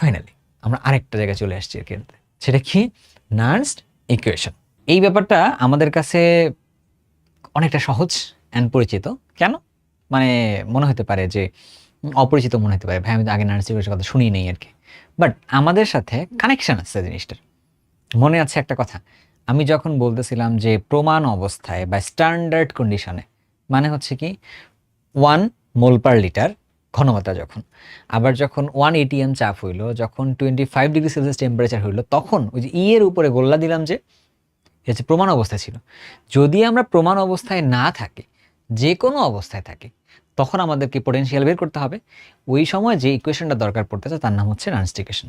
Finally আমরা আরেকটা জায়গায় চলে আসছি আর কি, সেটা কি নার্নস্ট ইকুয়েশন। এই ব্যাপারটা আমাদের কাছে অনেকটা সহজ অ্যান্ড পরিচিত। কেন? মানে মনে হতে পারে যে অপরিচিত মনে হতে পারে, ভাই আমি তো আগে নার্নস্ট ইকুয়েশনের কথা শুনি নেই আর কি, বাট আমাদের সাথে কানেকশন আছে জিনিসটার। মনে আছে একটা কথা, আমি যখন বলতেছিলাম যে প্রমাণ অবস্থায় বা স্ট্যান্ডার্ড কন্ডিশনে, মানে হচ্ছে কি 1 মোল পার লিটার ঘনমাত্রা যখন, আবার যখন 1 ATM চাপ হইলো, যখন 25 ডিগ্রি সেলসিয়াস টেম্পারেচার হইলো, তখন ওই যে এর উপরে গোল্লা দিলাম যে হচ্ছে প্রমাণ অবস্থায় ছিল। যদি আমরা প্রমাণ অবস্থায় না থাকি, যে কোনো অবস্থায় থাকি, তখন আমাদেরকে পোটেনশিয়াল বের করতে হবে। ওই সময় যে ইকুয়েশনটা দরকার পড়তেছে তার নাম হচ্ছে নার্নস্ট ইকুয়েশন।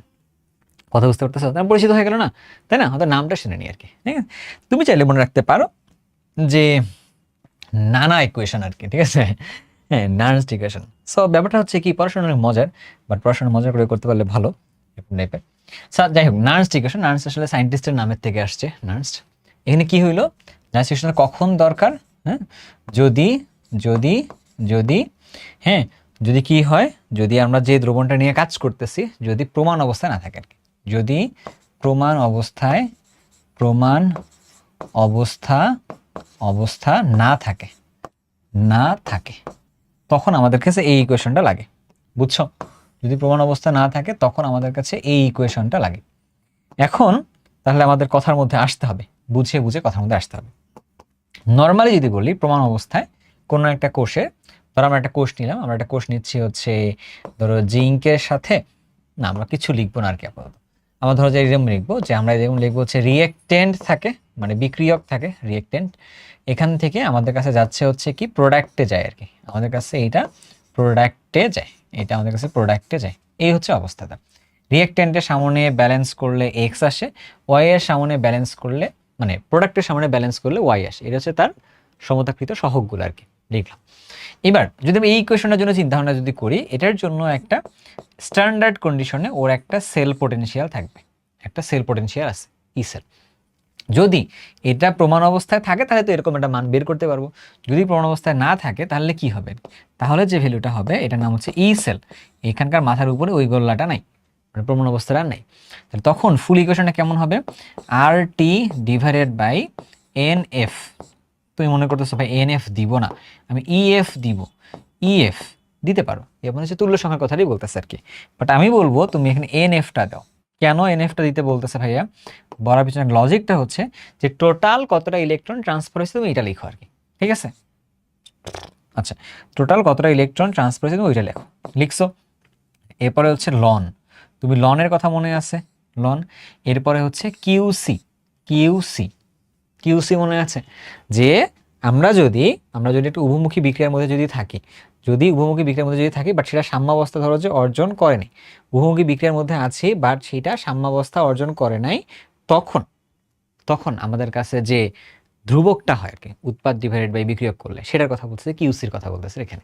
কথা বুঝতে পারতেছো? তার পরিচিত হয়ে গেল না, তাই না? হয়তো নামটা শুনে নি আর কি। ঠিক আছে, তুমি চাইলে মনে রাখতে পারো যে নানা ইকুয়েশন আর কি, ঠিক আছে? হ্যাঁ, নার্নস্ট ইকুয়েশন। সো ব্যাপারটা হচ্ছে কি, পড়াশোনা অনেক মজার, বাট পড়াশোনা মজা করে করতে পারলে ভালো টাইপের। যাই হোক, নার্নস্ট ইকুয়েশন, নার্নস্ট আসলে সায়েন্টিস্টের নামের থেকে আসছে নার্নস্ট। এখানে কি হইলো, নার্নস্ট ইকুয়েশন কখন দরকার? হ্যাঁ, যদি যদি যদি হ্যাঁ যদি কি হয়, যদি আমরা যে দ্রবণটা নিয়ে কাজ করতেছি যদি প্রমাণ অবস্থায় না থাকে আর কি। যদি প্রমাণ অবস্থা না থাকে তখন আমাদের কাছে এই ইকুয়েশনটা লাগে। বুঝছো? যদি প্রমাণ অবস্থা না থাকে তখন আমাদের কাছে এই ইকুয়েশনটা লাগে। এখন তাহলে আমাদের কথার মধ্যে আসতে হবে, বুঝে বুঝে কথার মধ্যে আসতে হবে। নর্মালি যদি বলি, প্রমাণ অবস্থায় কোনো একটা কোষে, ধরো আমরা একটা কোষ নিলাম, আমরা একটা কোষ নিচ্ছি হচ্ছে ধরো জিঙ্কের সাথে, না আমরা কিছু লিখবো না আর কি আপাতত। আমরা ধরো যে এরকম লিখবো, যে আমরা এরকম লিখবো হচ্ছে রিয়েক্টেন্ট থাকে, মানে বিক্রিয়ক থাকে রিয়েক্টেন্ট, এখান থেকে আমাদের কাছে যাচ্ছে হচ্ছে কি প্রোডাক্টে যায় আর কি, আমাদের কাছে এইটা প্রোডাক্টে যায়, এটা আমাদের কাছে প্রোডাক্টে যায়। এই হচ্ছে অবস্থাটা। রিয়েক্টেন্টের সামনে ব্যালেন্স করলে এক্স আসে, ওয়াই এর সামনে ব্যালেন্স করলে, মানে প্রোডাক্টের সামনে ব্যালেন্স করলে ওয়াই আসে। এটা হচ্ছে তার সমতাকৃত সহগগুলো আর কি, লিখলাম। এবার যদি আমি এই ইকুয়েশনের জন্য চিন্তা ভাবনা যদি করি, এটার জন্য একটা স্ট্যান্ডার্ড কন্ডিশনে ওর একটা সেল পোটেনশিয়াল থাকবে, একটা সেল পোটেনশিয়াল আছে ই সেল। যদি এটা প্রমাণ অবস্থায় থাকে তাহলে তো এরকম একটা মান বের করতে পারবো। যদি প্রমাণ অবস্থায় না থাকে তাহলে কি হবে, তাহলে যে ভ্যালুটা হবে এটার নাম হচ্ছে ই সেল। এখানকার মাথার উপরে ওই গোল্লাটা নাই, মানে প্রমাণ অবস্থাটা নাই। তাহলে তখন ফুল ইকুয়েশনটা কেমন হবে, আর T divided by N F. তুমি মনে করতেছো ভাই এন এফ দিব না, আমি ইএফ দিব। ইএফ দিতে পারো, এমন হচ্ছে তুল্য সংখ্যার কথাটাই বলতেছে আর কি, বাট আমি বলবো তুমি এখানে এন এফটা দাও। কেন এন এফটা দিতে বলতেছে ভাইয়া, বলার পিছনে লজিকটা হচ্ছে যে টোটাল কতটা ইলেকট্রন ট্রান্সফার হয়েছে তুমি এটা লিখো আর কি, ঠিক আছে? আচ্ছা, টোটাল কতটা ইলেকট্রন ট্রান্সফার হয়েছে তুমি ওইটা লেখো, লিখছো। এরপরে হচ্ছে লন, তুমি লনের কথা মনে আছে, লন। এরপরে হচ্ছে কিউসি, কিউসি মনে আছে, যে আমরা যদি একটু উভমুখী বিক্রিয়ার মধ্যে যদি থাকি, বাট সেটা সাম্যাবস্থা ধরো যে অর্জন করেনি, উভমুখী বিক্রিয়ার মধ্যে আছি বাট সেটা সাম্যাবস্থা অর্জন করে নাই, তখন আমাদের কাছে যে ধ্রুবকটা হয় আর কি, উৎপাদ ডিভাইডেড বাই বিক্রিয়ক করলে, সেটার কথা বলতেছে, কিউসির কথা বলতেছে এখানে।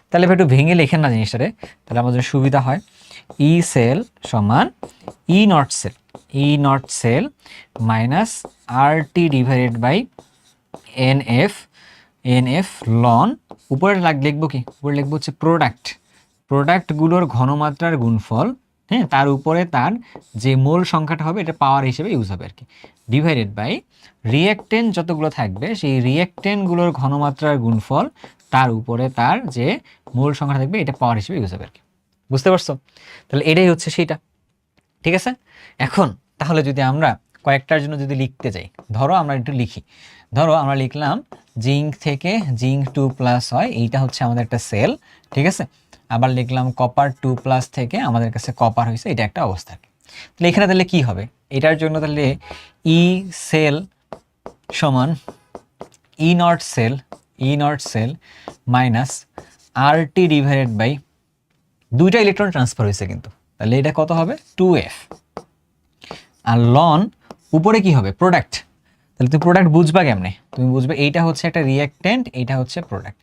তাহলে একটু ভেঙে লেখেন না জিনিসটারে, তাহলে আমাদের সুবিধা হয়। ই সেল সমান E naught cell minus R T divided by N F ln. উপরে লিখবো কি, উপরে লিখবো হচ্ছে প্রোডাক্টগুলোর ঘনমাত্রার গুণফল, হ্যাঁ, তার উপরে তার যে মোল সংখ্যাটা হবে এটা পাওয়ার হিসেবে ইউজ হবে আর কি, ডিভাইডেড বাই রিয়েক্টেন্ট যতগুলো থাকবে সেই রিয়েক্টেন্টগুলোর ঘনমাত্রার গুণফল, তার উপরে তার যে মোল সংখ্যা থাকবে এটা পাওয়ার হিসেবে ইউজ হবে আর কি। বুঝতে পারছো? তাহলে এটাই হচ্ছে সেইটা, ঠিক আছে? এখন তাহলে যদি আমরা কয়েকটার জন্য যদি লিখতে যাই, ধরো আমরা একটু লিখি, ধরো আমরা লিখলাম জিঙ্ক থেকে জিঙ্ক 2+ হয়, এইটা হচ্ছে আমাদের একটা সেল, ঠিক আছে? আবার লিখলাম কপার 2+ থেকে আমাদের কাছে কপার হয়েছে, এটা একটা অবস্থা। তাহলে এখানে তাহলে কি হবে, এটার জন্য তাহলে ই সেল সমান E naught cell minus R T divided by, দুইটা ইলেকট্রন ট্রান্সফার হয়েছে কিন্তু, তাহলে এটা কত হবে 2f। আর লন উপরে কি হবে, প্রোডাক্ট। তাহলে তুমি প্রোডাক্ট বুঝবা কেমনে, তুমি বুঝবে এইটা হচ্ছে একটা রিয়েক্টেন্ট, এইটা হচ্ছে প্রোডাক্ট,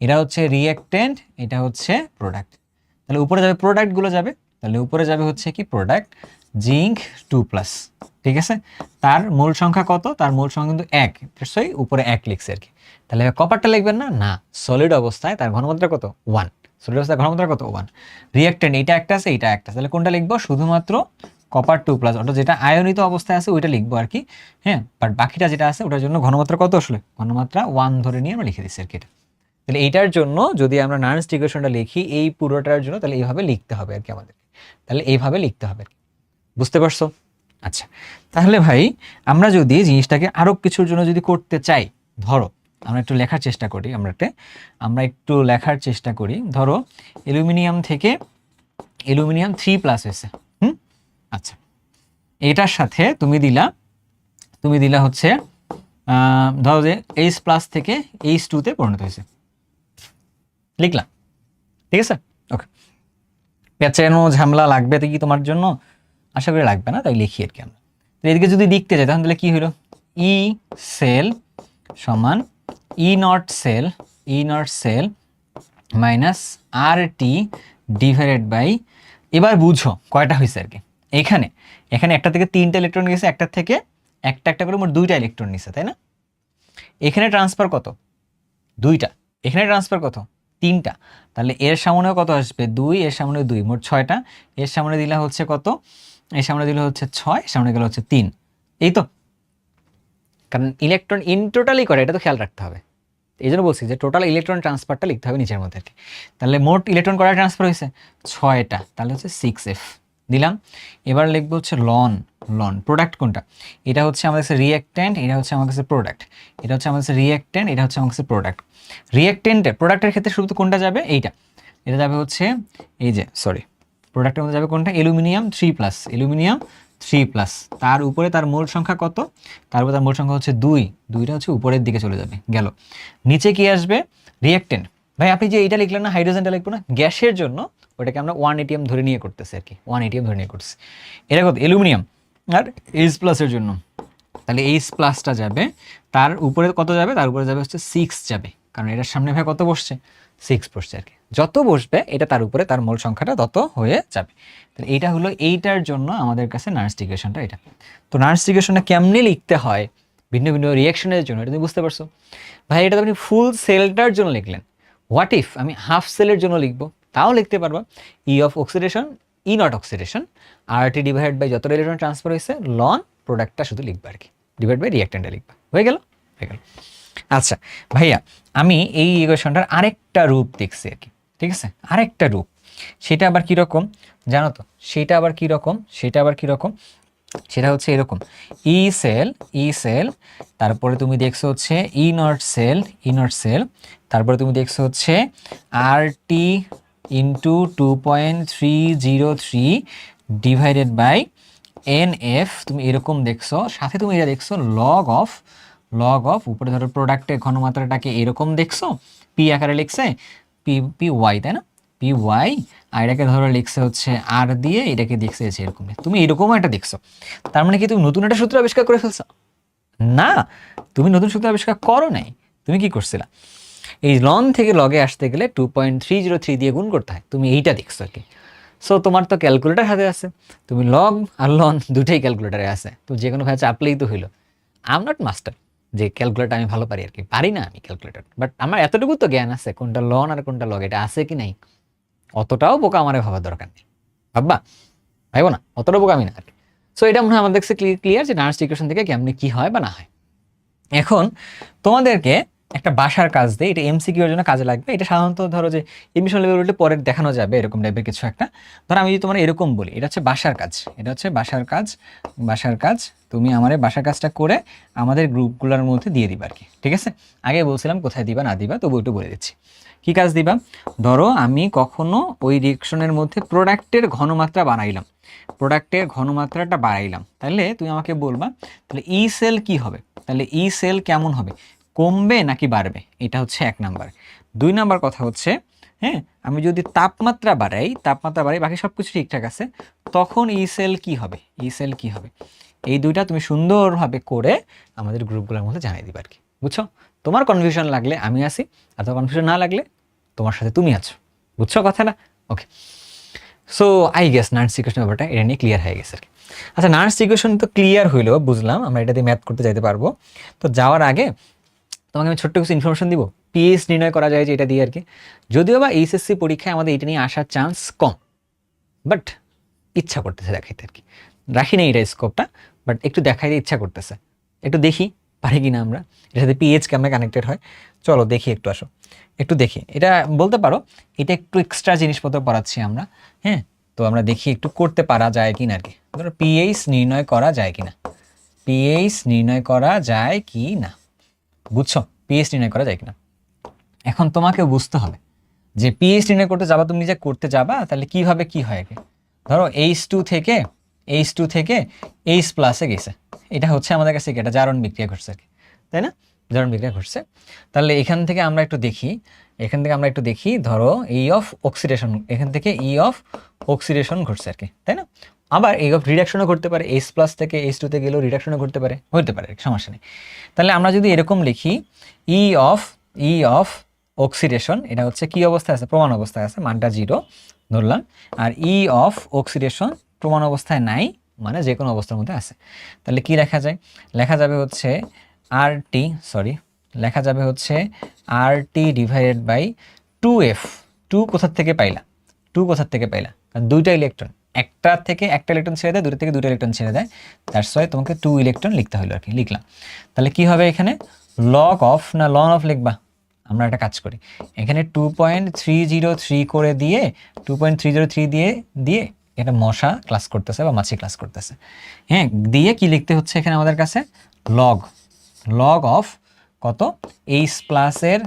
এটা হচ্ছে রিয়েক্টেন্ট, এটা হচ্ছে প্রোডাক্ট। তাহলে উপরে যাবে প্রোডাক্টগুলো যাবে, তাহলে উপরে যাবে হচ্ছে কি প্রোডাক্ট জিঙ্ক 2+, ঠিক আছে? তার মূল সংখ্যা কত, তার মূল সংখ্যা কিন্তু 1, উপরে 1 লিখছে আর কি। তাহলে কপারটা লিখবেন না, সলিড অবস্থায় তার ঘনমাত্রা কত 1, সলিড অবস্থায় ঘনমাত্রা কত 1। রিঅ্যাক্ট্যান্ট এটা একটা আছে, এটা একটা, তাহলে কোনটা লিখবো? শুধুমাত্র কপার 2+, অর্থাৎ যেটা আয়নিত অবস্থায় আছে ওইটা লিখবো আর কি। হ্যাঁ, বাট বাকিটা যেটা আছে ওটার জন্য ঘনমাত্রা কত আসলে? ঘনমাত্রা 1 ধরে নিয়ে আমরা লিখে দিচ্ছি আর কি এটা। তাহলে এইটার জন্য যদি আমরা নার্নস ইকুয়েশনটা লিখি এই পুরোটার জন্য, তাহলে এইভাবে লিখতে হবে আর কি আমাদের। তাহলে এইভাবে লিখতে হবে, বুঝতে পারছো? আচ্ছা, তাহলে ভাই আমরা যদি জিনিসটাকে আরো কিছুর জন্য যদি করতে চাই, ধরো আমরা একটু লেখার চেষ্টা করি, আমরা একটু লেখার চেষ্টা করি। ধরো অ্যালুমিনিয়াম থেকে অ্যালুমিনিয়াম 3+ হয়েছে। আচ্ছা, এটার সাথে তুমি দিলা হচ্ছে ধরো যে H+ থেকে H2 তে পরিণত হয়েছে, লিখলাম, ঠিক আছে? ওকে, পেঁচানো ঝামেলা লাগবে তো কি তোমার জন্য? আশা করি লাগবে না, তাই লিখি আর কি আমরা। তো এদিকে যদি লিখতে যাই তাহলে কি হলো? ই সেল সমান E naught cell minus R T divided by, এবার বুঝো কয়টা হয়েছে আর কি। এখানে একটা থেকে 3টা ইলেকট্রন গেছে, একটা থেকে একটা করে মোট 2টা ইলেকট্রন নিছে, তাই না? এখানে ট্রান্সফার কত? 2টা। এখানে ট্রান্সফার কত? 3টা। তাহলে এর সামনেও কত আসবে? 2, এর সামনে 2, মোট 6টা। এর সামনে দিলে হচ্ছে কত? এর সামনে দিলে হচ্ছে 6, এর সামনে গেলে হচ্ছে 3। এই তো, কারণ ইলেকট্রন ইন টোটালি করে, এটা তো খেয়াল রাখতে হবে। এই জন্য বলছি যে টোটাল ইলেকট্রন ট্রান্সফারটা লিখতে হবে নিচের মধ্যে আর কি। তাহলে মোট ইলেকট্রন কয়টা ট্রান্সফার হয়েছে? 6টা, তাহলে হচ্ছে 6f দিলাম। এবার লিখবো হচ্ছে লন প্রোডাক্ট কোনটা? এটা হচ্ছে আমাদের কাছে রিঅ্যাক্ট্যান্ট, এটা হচ্ছে আমার কাছে প্রোডাক্ট। এটা হচ্ছে আমার কাছে রিঅ্যাক্ট্যান্ট, এটা হচ্ছে আমার কাছে প্রোডাক্ট। রিঅ্যাক্ট্যান্টের প্রোডাক্টের ক্ষেত্রে শুধু কোনটা যাবে? এইটা, এটা যাবে হচ্ছে এই যে প্রোডাক্টের মধ্যে যাবে কোনটা? অ্যালুমিনিয়াম 3+, তার উপরে তার মোল সংখ্যা কত? তার উপরে তার মোল সংখ্যা হচ্ছে 2, 2টা হচ্ছে উপরের দিকে চলে যাবে, গেল। নিচে কি আসবে? রিঅ্যাক্ট্যান্ট। ভাই আপনি যে এইটা লিখলেন না, হাইড্রোজেনটা লিখবো না? গ্যাসের জন্য ওটাকে আমরা 1 ATM ধরে নিয়ে করতেছি আর কি, 1 ATM ধরে নিয়ে করতেছি। এটা কত? অ্যালুমিনিয়াম। আর H+ এর জন্য, তাহলে H+টা যাবে, তার উপরে কত যাবে? তার উপরে যাবে হচ্ছে 6 যাবে, কারণ এটার সামনে ভাই কত বসছে? 6 বসছে আর কি। যত বসবে এটা তার উপরে তার মোল সংখ্যাটা তত হয়ে যাবে। তাহলে এইটা হলো এইটার জন্য আমাদের কাছে নার্স ইকুয়েশনটা এটা। তো নার্স ইকুয়েশনটা কেমনে লিখতে হয় ভিন্ন ভিন্ন রিঅ্যাকশনের জন্য, এটা তুমি বুঝতে পারছো? ভাই এটা তো আপনি ফুল সেলটার জন্য লিখলেন, হোয়াট ইফ আমি হাফ সেলের জন্য লিখবো? তাও লিখতে পারবো। E of oxidation, E not oxidation, RT divide by যত ইলেকট্রন ট্রান্সফার হয়েছে, লন প্রোডাক্টটা শুধু লিখবা আর কি, ডিভাইড বাই রিঅ্যাক্ট্যান্টটা লিখবা, হয়ে গেল। আচ্ছা ভাইয়া, আমি এই ইকুয়েশনটার আরেকটা রূপ দেখছি আর কি, ঠিক আছে? আরেকটা রূপ, সেটা আবার কীরকম জানো তো? সেটা আবার কীরকম? সেটা হচ্ছে এরকম, ই সেল, তারপরে তুমি দেখছো হচ্ছে ই নট সেল, তারপরে তুমি দেখছো হচ্ছে RT into 2.303 divided by NF, তুমি এরকম দেখছো। সাথে তুমি এটা দেখছো লগ অফ উপরে ধরো প্রোডাক্টের ঘনমাত্রাটাকে এরকম দেখছো, পি আকারে লিখছে, পি ওয়াই, তাই না? পি ওয়াই, আর এটাকে ধরো লিখছে হচ্ছে আর দিয়ে, এটাকে দেখছে এরকম, তুমি এরকম একটা দেখছো। তার মানে কি তুমি নতুন একটা সূত্র আবিষ্কার করে ফেলছো? না, তুমি নতুন সূত্র আবিষ্কার করো নাই। তুমি কি করছিলা? এই লন থেকে লগে আসতে গেলে 2.303 দিয়ে গুণ করতে হয়, তুমি এইটা দেখছো আর কি। সো তোমার তো ক্যালকুলেটার হাতে আছে, তুমি লগ আর লন দুটাই ক্যালকুলেটারে আছে, তো যে কোনো ভাবে চাপলেই তো হইলো। আই এম নট মাস্টার যে ক্যালকুলেটার আমি ভালো পারি আর কি, পারি না আমি ক্যালকুলেটার, বাট আমার এতটুকু তো জ্ঞান আছে কোনটা লন আর কোনটা লগ, এটা আছে কি নাই। অতটাও বোকা আমার ভাবার দরকার নেই, ভাববা ভাইবো না, অতটা বোকা আমি না আর কি। সো এটা মনে হয় আমাদের কাছে ক্লিয়ার যে নার্স ইকুয়েশন থেকে কেমনি কি হয় বা না হয়। এখন তোমাদেরকে একটা বাসার কাজ দেয়, এটা MCQ এর জন্য কাজে লাগবে। এটা সাধারণত ধরো যে এডমিশন লেভেল উঠলে পরে দেখানো যাবে, এরকম টাইপের কিছু একটা। ধরো আমি যদি তোমার এরকম বলি, এটা হচ্ছে বাসার কাজ, তুমি আমার বাসার কাজটা করে আমাদের গ্রুপগুলোর মধ্যে দিয়ে দিবা আর কি, ঠিক আছে? আগে বলছিলাম কোথায় দিবা না দিবা, তবু একটু বলে দিচ্ছি কি কাজ দিবা। ধরো আমি কখনো ওই রিঅ্যাকশনের মধ্যে প্রোডাক্টের ঘনমাত্রাটা বাড়াইলাম, তাহলে তুমি আমাকে বলবা তাহলে ই সেল কি হবে, তাহলে ই সেল কেমন হবে, কমবে নাকি বাড়বে, এটা হচ্ছে 1 নাম্বার। 2 নাম্বার কথা হচ্ছে, হ্যাঁ, আমি যদি তাপমাত্রা বাড়াই বাকি সব কিছু ঠিকঠাক আছে, তখন ই সেল কি হবে, এই দুইটা তুমি সুন্দরভাবে করে আমাদের গ্রুপগুলোর মধ্যে জানিয়ে দিবা আর কি, বুঝছো? তোমার কনফিউশন লাগলে আমি আছি, আর তোমার কনফিউশন না লাগলে তোমার সাথে তুমি আছো, বুঝছো কথাটা? Okay, so I guess Nernst equation ব্যাপারটা এটা নিয়ে ক্লিয়ার হয়ে গেছে আর কি। আচ্ছা, নার্স ইকুয়েশন তো ক্লিয়ার হইলো, বুঝলাম, আমরা এটা দিয়ে ম্যাথ করতে যাইতে পারবো। তো যাওয়ার আগে তোমাকে আমি ছোট্ট কিছু ইনফরমেশন দিব। পিএইচ নির্ণয় করা যায় যে এটা দিয়ে আর কি। যদিও বা এইচএসসি পরীক্ষায় আমাদের এটা নিয়ে আসার চান্স কম, বাট ইচ্ছা করতেছে দেখাইতে আর কি। রাখি না এটা স্কোপটা, বাট একটু দেখাইতে ইচ্ছা করতেছে, একটু দেখি পারি কিনা আমরা এর সাথে পিএইচ কেমন কানেক্টেড হয়। চলো দেখি, একটু আসো, একটু দেখি। এটা বলতে পারো এটা একটু এক্সট্রা জিনিসপত্র পড়াচ্ছি আমরা, হ্যাঁ। তো আমরা দেখি একটু করতে পারা যায় কিনা আর কি। ধরো পিএইচ নির্ণয় করা যায় কিনা, পিএইচ নির্ণয় করা যায় কি না, বুঝছো? পিএইচ নির্ণয় করা যায় কিনা। এখন তোমাকে বুঝতে হবে যে পিএইচ নির্ণয় করতে যাবা, তুমি যে করতে যাবা তাহলে কিভাবে কি হয় আগে। ধরো H2 থেকে H প্লাসে গেছে, এটা হচ্ছে আমাদের কাছে কি একটা জারণ বিক্রিয়া ঘটছে আর কি, তাই না? জারণ বিক্রিয়া ঘটছে। তাহলে এখান থেকে আমরা একটু দেখি, ধরো ই অফ অক্সিডেশন, এখান থেকে ই অফ অক্সিডেশন ঘটছে আর কি, তাই না? আবার ই অফ রিডাকশনও ঘটতে পারে, H প্লাস থেকে H2 তে গেলেও রিডাকশনও ঘটতে পারে, হতে পারে, সমস্যা নেই। তাহলে আমরা যদি এরকম লিখি ই অফ অক্সিডেশন, এটা হচ্ছে কি অবস্থায় আছে, প্রমাণ অবস্থায় আছে, মানটা 0 ধরলাম। আর ই অফ অক্সিডেশন প্রমাণ অবস্থায় নাই, মানে যে কোনো অবস্থার মধ্যে আছে। তাহলে কি লেখা যায়? লেখা যাবে হচ্ছে আর টি ডিভাইডেড বাই 2F। 2 কোথার থেকে পাইলা? কারণ দুইটা ইলেকট্রন, একটা থেকে একটা ইলেকট্রন ছেড়ে দেয়, দুটো থেকে দুটো ইলেকট্রন ছেড়ে দেয়, দ্যাটস ওয়াই তোমাকে 2 ইলেকট্রন লিখতে হলো আর কি, লিখলাম। তাহলে কি হবে এখানে, লগ অফ না লন অফ লিখবা? আমরা একটা কাজ করি, এখানে 2.303 করে দিয়ে 2.303 দিয়ে এটা মশা ক্লাস করতেছে বা মাছি ক্লাস করতেছে, হ্যাঁ, দিয়ে কি লিখতে হচ্ছে এখানে আমাদের কাছে, লগ অফ কত, H প্লাসের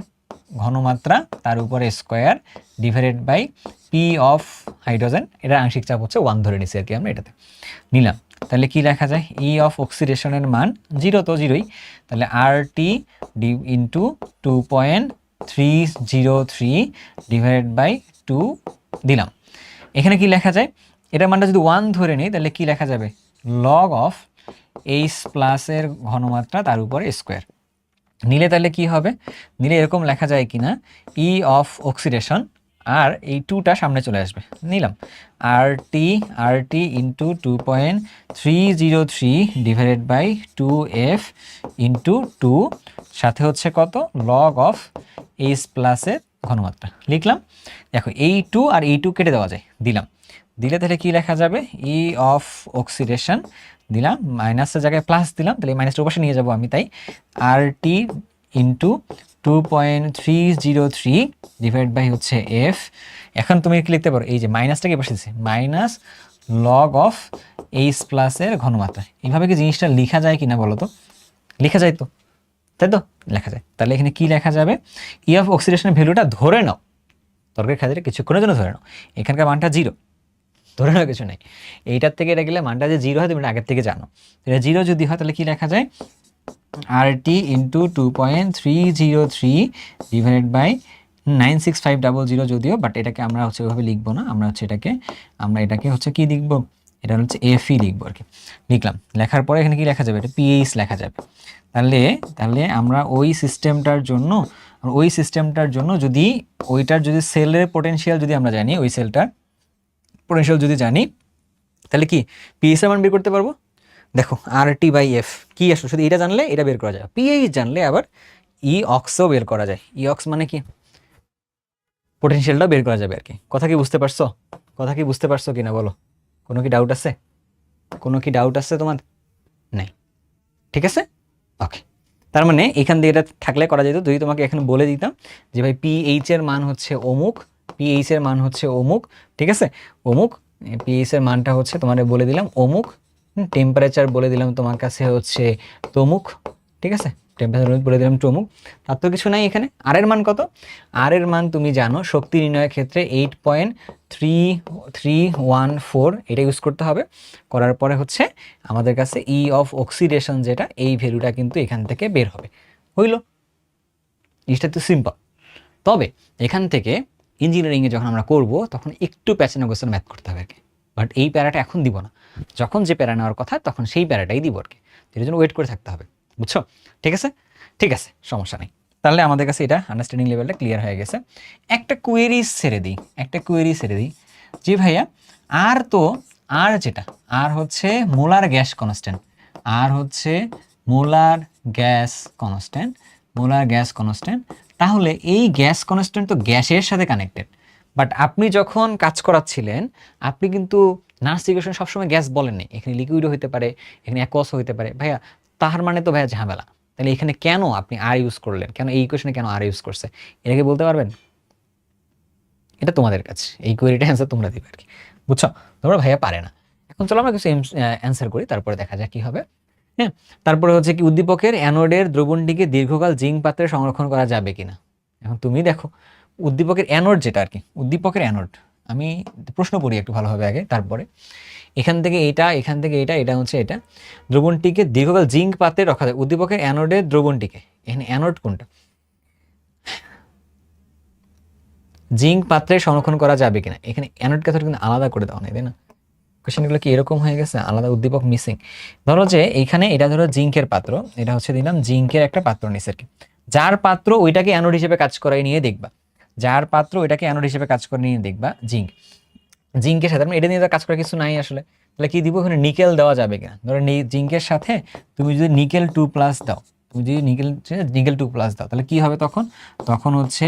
ঘনমাত্রা তার উপরে square divided by P of hydrogen, এটা আংশিক চাপ হচ্ছে 1 ধরে নিছি আর কি, আমরা এটাতে নিলাম। তাহলে কি লেখা যায়, ই অফ অক্সিডেশনের মান 0 তো 0ই, তাহলে আর টি ইন্টু 2.303 ডিভাইডেড বাই 2 দিলাম। এখানে কি লেখা যায়, এটার মানটা যদি 1 ধরে নিই তাহলে কি লেখা যাবে, লগ অফ H প্লাসের ঘনমাত্রা তার উপরে স্কোয়ার নিলে তাহলে কি হবে, নিলে এরকম লেখা যায় কিনা, ই অফ অক্সিডেশন, আর এই 2টা সামনে চলে আসবে, নিলাম R T into 2.303 divided by 2F into 2, সাথে হচ্ছে কত, লগ অফ H প্লাসের ঘনমাত্রা লিখলাম। দেখো এই 2 আর এই 2 কেটে দেওয়া যায়, দিলে তাহলে কি লেখা যাবে, ই অফ অক্সিডেশন দিলাম, মাইনাসের জায়গায় প্লাস দিলাম, তাহলে এই মাইনাসটা ওপাশে নিয়ে যাবো আমি, তাই আর টি ইন্টু 2.303 ডিভাইড বাই হচ্ছে এফ। এখন তুমি কি লিখতে পারো, এই যে মাইনাসটাকে বসে দিচ্ছে, মাইনাস লগ অফ H প্লাসের ঘনমাত্রা। এইভাবে কি জিনিসটা লেখা যায় কিনা বলো তো? লেখা যায় তো, তাই তো, লেখা যায়। তাহলে এখানে কি লেখা যাবে, ই অফ অক্সিডেশনের ভ্যালুটা ধরে নাও, তর্কের ক্ষেত্রে কিছুক্ষণের জন্য ধরে নাও, এখানকার মানটা 0, ধরে নাও কিছু নেই, এইটার থেকে এটা গেলে মানটা যে 0 হয় তুমি আগের থেকে জানো। এটা 0 যদি হয় তাহলে কি লেখা যায়, আর টি ইন্টু 2.303 ডিভাইডেড বাই 96500, যদিও বাট এটাকে আমরা হচ্ছে ওইভাবে লিখবো না, আমরা এটাকে হচ্ছে কি লিখবো, এটা হচ্ছে এফই লিখবো আর কি। লিখলাম, লেখার পরে এখানে কি লেখা যাবে, এটা পিএইচ লেখা যাবে। তাহলে আমরা ওই সিস্টেমটার জন্য যদি ওইটার যদি সেলের পোটেনশিয়াল যদি আমরা জানি, ওই সেলটার পোটেনশিয়াল যদি জানি, তাহলে কি পিএইচ এর মান বের করতে পারবো। দেখো আর টি বাই এফ কি আসলে, শুধু এটা জানলে এটা বের করা যায়, পিএইচ জানলে আবার ই অক্সও বের করা যায়। ই অক্স মানে কি, পোটেনশিয়ালটাও বের করা যাবে আর কি। কথা কি বুঝতে পারছো কিনা বলো? কোনো কি ডাউট আছে তোমার? নাই, ঠিক আছে, ওকে। তার মানে এখান দিয়ে এটা থাকলে করা যেত, যদি তোমাকে এখানে বলে দিতাম যে ভাই পিএইচ এর মান হচ্ছে অমুক, ঠিক আছে, অমুক, পিএইচ এর মানটা হচ্ছে তোমার বলে দিলাম অমুক, টেম্পারেচার বলে দিলাম তোমার কাছে হচ্ছে তমুক, ঠিক আছে, টেম্পারেচার বলে দিলাম তমুক, তার তো কিছু নাই এখানে। আর এর মান কত, আর এর মান তুমি জানো শক্তি নির্ণয়ের ক্ষেত্রে 8.3314 এটা ইউজ করতে হবে। করার পরে হচ্ছে আমাদের কাছে ই অফ অক্সিডেশন যেটা, এই ভ্যালুটা কিন্তু এখান থেকে বের হবে, হইল, জিনিসটা তো সিম্পল। তবে এখান থেকে ইঞ্জিনিয়ারিংয়ে যখন আমরা করব তখন একটু প্যাচানো গোছানো ম্যাথ করতে হবে আর কি, বাট এই প্যারাটা এখন দিব না, যখন যে প্যারা নেওয়ার কথা তখন সেই প্যারাটাই দিব আর কি, এর জন্য ওয়েট করে থাকতে হবে, বুঝছো? ঠিক আছে, সমস্যা নেই। তাহলে আমাদের কাছে এটা আন্ডারস্ট্যান্ডিং লেভেলটা ক্লিয়ার হয়ে গেছে। একটা কুয়েরি ছেড়ে দিই যে ভাইয়া আর হচ্ছে মোলার গ্যাস কনস্ট্যান্ট, তাহলে এই গ্যাস কনস্ট্যান্ট তো গ্যাসের সাথে কানেক্টেড, বাট আপনি যখন কাজ করাচ্ছিলেন আপনি কিন্তু নার্স ইকুয়েশন সবসময় গ্যাস বলেননি, এখানে লিকুইডও হতে পারে, এখানে অ্যাকোয়াসও হতে পারে ভাইয়া। তার মানে তো ভাইয়া ঝামেলা। তাহলে এখানে কেন আপনি আর ইউজ করলেন, কেন এই ইকুয়েশনে কেন আর ইউজ করছে, এটাকে বলতে পারবেন? এটা তোমাদের কাছে, এই কোয়েরিটা অ্যান্সার তোমরা দিবে আর কি, বুঝছো? তোমরা ভাইয়া পারে না। এখন চলো আমরা কিছু অ্যান্সার করি, তারপরে দেখা যাক কি হবে। হ্যাঁ, তারপরে হচ্ছে কি উদ্দীপকের অ্যানোডের দ্রবণটিকে দীর্ঘকাল জিঙ্ক পাত্রে সংরক্ষণ করা যাবে কিনা। এখন তুমি দেখো উদ্দীপকের অ্যানোড যেটা আর কি, উদ্দীপকের অ্যানোড আমি প্রশ্ন পড়ি একটু ভালোভাবে আগে, তারপরে এখান থেকে এটা, এখান থেকে এটা, এটা হচ্ছে এটা, দ্রবণটিকে দীর্ঘকাল জিঙ্ক পাত্রে রাখা যায়। উদ্দীপকের অ্যানোডের দ্রবণটিকে, এখানে অ্যানোড কোনটা, জিঙ্ক পাত্রে সংরক্ষণ করা যাবে কিনা, এখানে অ্যানোড ক্যাথোড কিন্তু আলাদা করে দেওয়া নেই, তাই না? কোশ্চেনগুলো কি এরকম হয়ে গেছে, আলাদা উদ্দীপক মিসিং। ধরো যে এইখানে এটা ধরো জিঙ্কের পাত্র, এটা হচ্ছে দিলাম জিঙ্কের একটা পাত্র নিচে আর কি, যার পাত্র ওইটাকে অ্যানোড হিসেবে কাজ করাই নিয়ে দেখবা, যার পাত্র ওইটাকে অ্যানোড হিসেবে কাজ করে নিয়ে দেখবা জিঙ্ক, জিঙ্কের সাথে এটা নিয়ে কাজ করার কিছু নাই আসলে, তাহলে কি দিব এখানে, নিকেল দেওয়া যাবে কিনা। ধরো জিঙ্কের সাথে তুমি যদি নিকেল 2+ দাও, তুমি যদি নিকেল 2+ দাও তাহলে কি হবে তখন, তখন হচ্ছে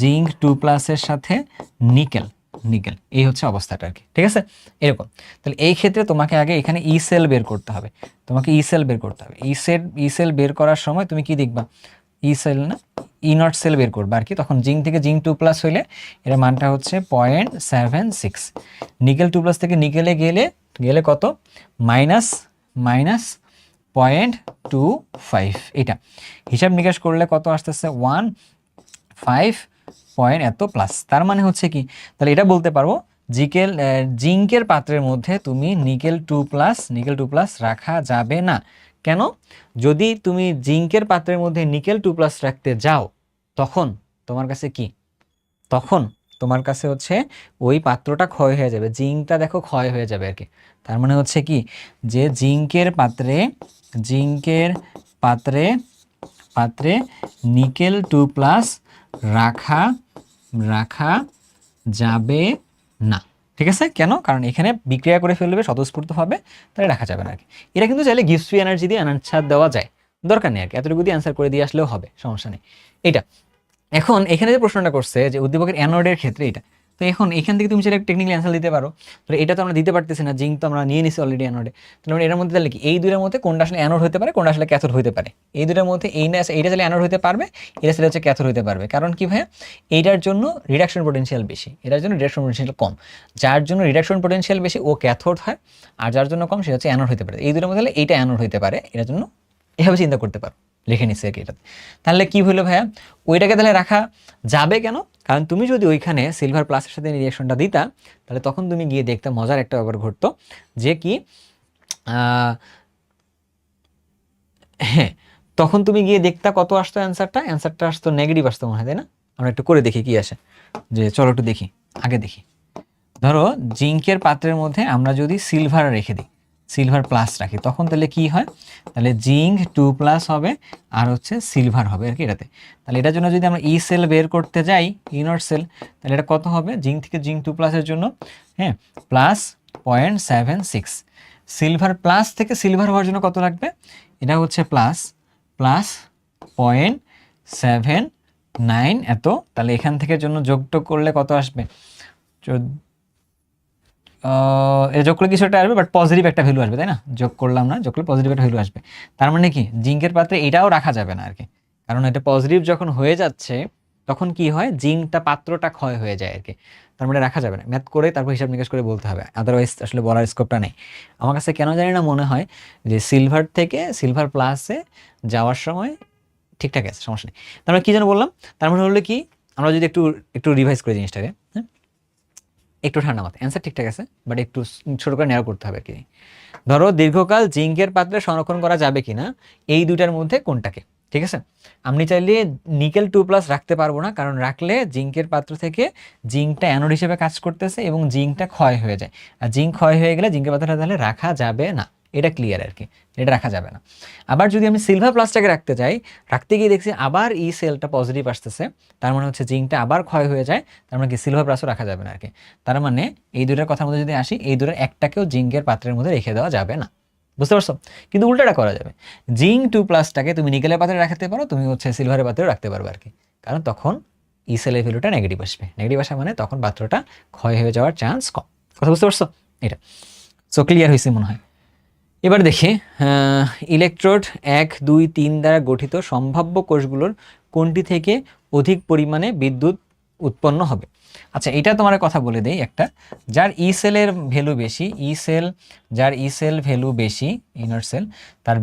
জিঙ্ক 2+ এর সাথে নিকেল, নিকেল, এই হচ্ছে অবস্থাটা আর কি, ঠিক আছে এরকম। তাহলে এই ক্ষেত্রে তোমাকে আগে এখানে ই সেল বের করতে হবে, তোমাকে ই সেল বের করতে হবে। ই সেল বের করার সময় তুমি কি দেখবা, ই সেল না ই নট সেল বের করবে আর কি, তখন জিঙ্ক থেকে জিঙ্ক 2+ হইলে এর মানটা হচ্ছে 0.76, নিকেল 2+ থেকে নিকেলে গেলে গেলে কত, -0.25, এটা হিসাব নিকাশ করলে কত আসতেছে 1.5 এত প্লাস। তার মানে হচ্ছে কি, তাহলে এটা বলতে পারবো জিঙ্কের পাত্রের মধ্যে তুমি নিকেল 2+ রাখা যাবে না। কেন, যদি তুমি জিঙ্কের পাত্রের মধ্যে নিকেল 2+ রাখতে যাও তখন তোমার কাছে কি, তখন তোমার কাছে হচ্ছে ওই পাত্রটা ক্ষয় হয়ে যাবে, জিঙ্কটা দেখো ক্ষয় হয়ে যাবে আর কি। তার মানে হচ্ছে কি যে জিঙ্কের পাত্রে, জিঙ্কের পাত্রে পাত্রে নিকেল 2+ রাখা রাখা যাবে না, ঠিক আছে? কেন, কারণ এখানে বিক্রিয়া করে ফেলবে স্বতঃস্ফূর্তভাবে, তাহলে রাখা যাবে না আর কি। এটা কিন্তু চাইলে গিভস ফ্রি এনার্জি দিয়ে অ্যান্সার দেওয়া যায়, দরকার নেই আর কি, এতটুকু দিয়ে অ্যান্সার করে দিয়ে আসলেও হবে, সমস্যা নেই। এটা এখন এখানে যে প্রশ্নটা করছে যে উদ্দীপকের অ্যানোডের ক্ষেত্রে এটা, তো এখন এখান থেকে তুমি সেটা টেকনিক্যাল অ্যান্সার দিতে পারো। তো এটা তো আমরা দিতে পারতেছি না, জিঙ্ক তো আমরা নিয়ে নিছি অলরেডি অ্যানোডে, তাহলে এর মধ্যে তাহলে কি এই দুইটার মধ্যে কোনটা আসলে অ্যানোড হতে পারে, কোনটা আসলে ক্যাথোড হতে পারে, এই দুইটার মধ্যে এইটা চাইলে অ্যানোড হতে পারবে, এটা চাইলে হচ্ছে ক্যাথোড হতে পারবে। কারণ কি ভাইয়া, এইটার জন্য রিডাকশন পোটেনশিয়াল বেশি, এটার জন্য রিডাকশন পোটেনশিয়াল কম, যার জন্য রিডাকশন পোটেনশিয়াল বেশি ও ক্যাথোড হয়, আর যার জন্য কম সে হচ্ছে অ্যানোড হতে পারে। এই দুটোর মধ্যে এইটা অ্যানোড হতে পারে, এটার জন্য এভাবে চিন্তা করতে পারো, লিখে নিচ্ছে আর কি এটাতে। তাহলে কি হলো ভাইয়া, ওইটাকে তাহলে রাখা যাবে কেন, কারণ তুমি যদি ওইখানে সিলভার প্লাসের সাথে রিঅ্যাকশনটা দিতা তাহলে তখন তুমি গিয়ে দেখতে মজার একটা ব্যাপার ঘটতো, যে কি হ্যাঁ, তখন তুমি গিয়ে দেখতা কত আসতো অ্যান্সারটা আসতো নেগেটিভ আসতো মনে হয়, তাই না? আমরা একটু করে দেখি কি আসে, যে চলো একটু দেখি, আগে দেখি। ধরো জিঙ্কের পাত্রের মধ্যে আমরা যদি সিলভার রেখে দিই, সিলভার প্লাস রাখি, তখন তাহলে কি হয়, তাহলে জিঙ্ক 2+ হবে আর হচ্ছে সিলভার হবে আর কি এটাতে। তাহলে এটার জন্য যদি আমরা ই সেল বের করতে যাই, ই নট সেল, তাহলে এটা কত হবে, জিঙ্ক থেকে জিঙ্ক 2+ এর জন্য হ্যাঁ +0.76, সিলভার প্লাস থেকে সিলভার হওয়ার জন্য কত লাগবে, এটা হচ্ছে ++.79 এত, তাহলে এখান থেকে জন্য যোগটোগ করলে কত আসবে, এটা যোগ করলে কিছু একটা আসবে, বাট পজিটিভ একটা ভ্যালু আসবে, তাই না? যোগ করলাম না, যোগ করলে পজিটিভ একটা ভ্যালু আসবে। তার মানে কি জিঙ্কের পাত্রে এটাও রাখা যাবে না আর কি, কারণ এটা পজিটিভ যখন হয়ে যাচ্ছে তখন কি হয়, জিঙ্কটা পাত্রটা ক্ষয় হয়ে যায় আর কি, তার মানে রাখা যাবে না। ম্যাথ করে তারপর হিসাব নিকাশ করে বলতে হবে, আদারওয়াইজ আসলে বলার স্কোপটা নেই। আমার কাছে কেন জানি না মনে হয় যে সিলভার থেকে সিলভার প্লাসে যাওয়ার সময় ঠিকঠাক আছে, সমস্যা নেই। তার মানে কি যেন বললাম, তার মানে হলো কি, আমরা যদি একটু একটু রিভাইজ করি জিনিসটাকে, হ্যাঁ একটু ঠান্ডা মাথায়, অ্যান্সার ঠিকঠাক আছে বাট একটু ছোট করে নেওয়া করতে হবে আর কি। ধরো দীর্ঘকাল জিঙ্কের পাত্রে সংরক্ষণ করা যাবে কিনা এই দুটার মধ্যে কোনটাকে, ঠিক আছে? আমি চাইলে নিকেল 2+ রাখতে পারবো না, কারণ রাখলে জিঙ্কের পাত্র থেকে জিঙ্কটা অ্যানোড হিসেবে কাজ করতেছে এবং জিঙ্কটা ক্ষয় হয়ে যায়, আর জিঙ্ক ক্ষয় হয়ে গেলে জিঙ্কের পাত্রটা তাহলে রাখা যাবে না, এটা ক্লিয়ার আর কি, এটা রাখা যাবে না। আবার যদি আমি সিলভার প্লাসটাকে রাখতে যাই, রাখতে গিয়ে দেখছি আবার ই সেলটা পজিটিভ আসতেছে, তার মানে হচ্ছে জিঙ্কটা আবার ক্ষয় হয়ে যায়, তার মানে কি সিলভার প্লাসও রাখা যাবে না আর কি। তার মানে এই দুটার কথার মধ্যে যদি আসি, এই দুটার একটাকেও জিঙ্কের পাত্রের মধ্যে রেখে দেওয়া যাবে না, বুঝতে পারছো? কিন্তু উল্টাটা করা যাবে, জিঙ্ক 2+টাকে তুমি নিকেলের পাত্রে রাখতে পারো, তুমি হচ্ছে সিলভারের পাত্রেও রাখতে পারবে আর কি, কারণ তখন ই সেলের ভ্যালুটা নেগেটিভ আসবে। নেগেটিভ আসা মানে তখন পাত্রটা ক্ষয় হয়ে যাওয়ার চান্স কম। কথা বুঝতে পারছো? এটা সো ক্লিয়ার হয়েছে মনে হয়। এবার দেখি ইলেকট্রোড 1, 2, 3 দ্বারা গঠিত সম্ভাব্য কোষগুলোর কোনটি থেকে অধিক পরিমাণে বিদ্যুৎ উৎপন্ন হবে। আচ্ছা, এটা তোমার কথা বলে দেই একটা, যার ই সেলের ভ্যালু বেশি, যার ই সেল ভ্যালু বেশি, ইনার সেল, তার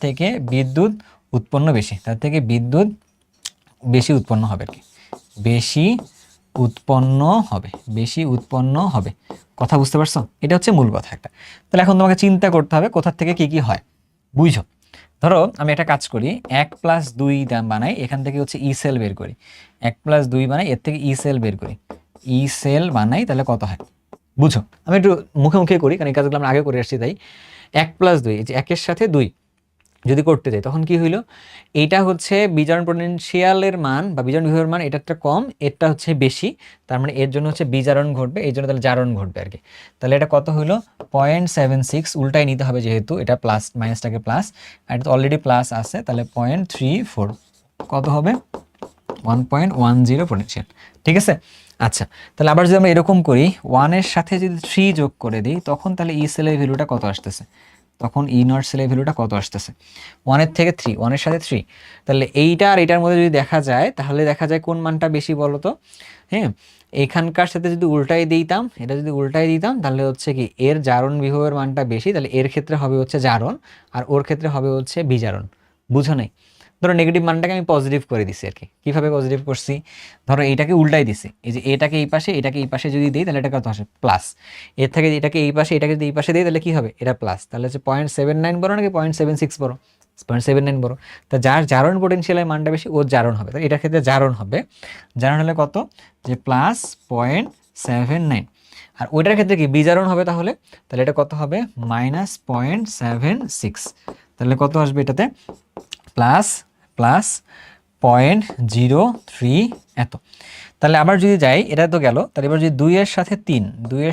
থেকে বিদ্যুৎ উৎপন্ন বেশি, তার থেকে বিদ্যুৎ বেশি উৎপন্ন হবে আর কি, বেশি উৎপন্ন হবে, বেশি উৎপন্ন হবে। কথা বুঝতে পারছো? এটা হচ্ছে মূল কথা একটা। তাহলে এখন তোমাকে চিন্তা করতে হবে কোথা থেকে কি কি হয়, বুঝো। ধরো আমি একটা কাজ করি, 1+2 বানাই, এখান থেকে হচ্ছে ই সেল বের করি, 1+2 বানাই, এর থেকে ই সেল বের করি, ই সেল বানাই, তাহলে কত হয় বুঝো। আমি একটু মুখে মুখে করি, কারণ এই কাজগুলো আমরা আগে করে আসছি, তাই 1+2, এই যে 1-এর সাথে 2 যদি করতে যাই তখন কি হইলো, এইটা হচ্ছে বিজারণ পোটেনশিয়ালের মান বা বিজারণ বিভবের মান, এটা কম, এটা হচ্ছে বেশি, তার মানে এর জন্য হচ্ছে বিজারণ ঘটবে, এর জন্য তাহলে জারণ ঘটবে আর কি। তাহলে এটা কত হইলো 0.76, উল্টাই নিতে হবে যেহেতু এটা প্লাস মাইনাসটাকে প্লাস, আর এটা তো অলরেডি প্লাস আছে, তাহলে 0.34 কত হবে 1.10 পোটেনশিয়াল। ঠিক আছে? আচ্ছা, তাহলে আবার যদি আমরা এরকম করি 1-এর সাথে যদি 3 যোগ করে দিই, তখন তাহলে ই সেলের ভ্যালুটা কত আসতেছে, তখন ই নট সেলের ভ্যালুটা কত আসতেছে 1-এর থেকে 3, 1-এর সাথে 3। তাহলে এইটা আর এটার মধ্যে যদি দেখা যায়, তাহলে দেখা যায় কোন মানটা বেশি বলো তো? হ্যাঁ, এখানকার সাথে যদি উল্টাই দিতাম, এটা যদি উল্টাই দিতাম, তাহলে হচ্ছে কি এর জারণ বিভবের মানটা বেশি, তাহলে এর ক্ষেত্রে হবে হচ্ছে জারণ, আর ওর ক্ষেত্রে হবে হচ্ছে বিজারণ। বুঝো নাই? ধরো নেগেটিভ মানটাকে আমি পজিটিভ করে দিছি আর কি। কীভাবে পজিটিভ করছি? ধরো এইটাকে উল্টাই দিছি, এই যে এটাকে এই পাশে, এটাকে এই পাশে যদি দিই, তাহলে এটা কত আসে প্লাস, এর থেকে এটাকে এই পাশে, এটাকে যদি এই পাশে দিই, তাহলে কি হবে, এটা প্লাস, তাহলে হচ্ছে 0.79 বড় নাকি 0.76 বড়? 0.79 বড়। তা যার জারণ পোটেনশিয়ালের মানটা বেশি ওর জারণ হবে, তাহলে এটার ক্ষেত্রে জারণ হবে, জারণ হলে কত, যে প্লাস 0.79, আর ওইটার ক্ষেত্রে কি বিজারণ হবে, তাহলে তাহলে এটা কত হবে -0.76, তাহলে কত আসবে এটাতে প্লাস প্লাস 0.03 এত। তাহলে আবার যদি যাই, এটা তো গেল, তাহলে এবার যদি 2-এর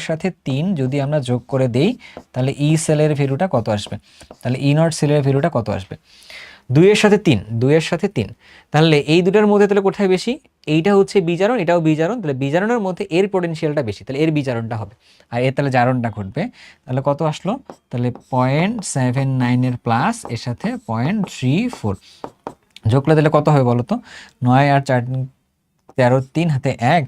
সাথে 3 যদি আমরা যোগ করে দেই, তাহলে ই সেলের ভ্যালুটা কত আসবে, তাহলে ই নট সেলের ভ্যালুটা কত আসবে 2-এর সাথে 3, তাহলে এই দুটার মধ্যে তাহলে কোথায় বেশি, এইটা হচ্ছে বিজারণ, এটাও বিজারণ, তাহলে বিজারণের মধ্যে এর পোটেনশিয়ালটা বেশি, তাহলে এর বিজারণটা হবে, আর এর তাহলে জারণটা ঘটবে। তাহলে কত আসলো, তাহলে 0.79 এর প্লাস এর সাথে 0.34 যোগ করলে তাহলে কত হবে বলো তো, 9 আর 4 13, 3 হাতে 1,